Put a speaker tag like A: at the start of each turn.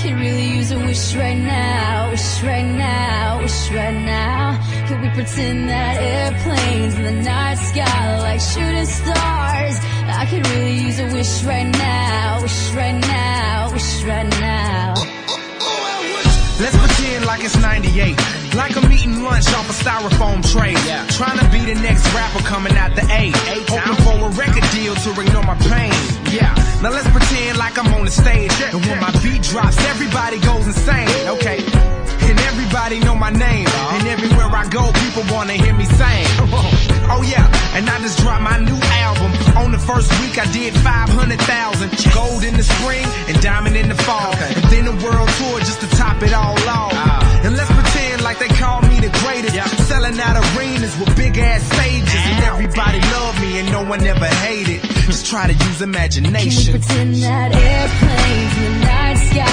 A: could really use a wish right now, wish right now, wish right now. Could we pretend that airplanes in the night sky like shooting stars? I could really use a wish right now, wish right now, wish right now.
B: Let's pretend like it's 98, like I'm eating lunch off a styrofoam tray. Trying to be the next rapper coming out the A, hoping for a record deal to ignore my pain. Now let's pretend like I'm on the stage, and when my beat drops, everybody goes insane. Okay, and everybody know my name, and everywhere I go, people wanna hear me sing. Oh yeah, and I just dropped my new album. On the first week I did 500,000. Gold in the spring and diamond in the fall, and then a world tour just to top it all off. And let's pretend like they call me the greatest, selling out arenas with big ass stages, and everybody love me and no one ever hated. Just try to use imagination.
A: Can we pretend that airplanes in the night sky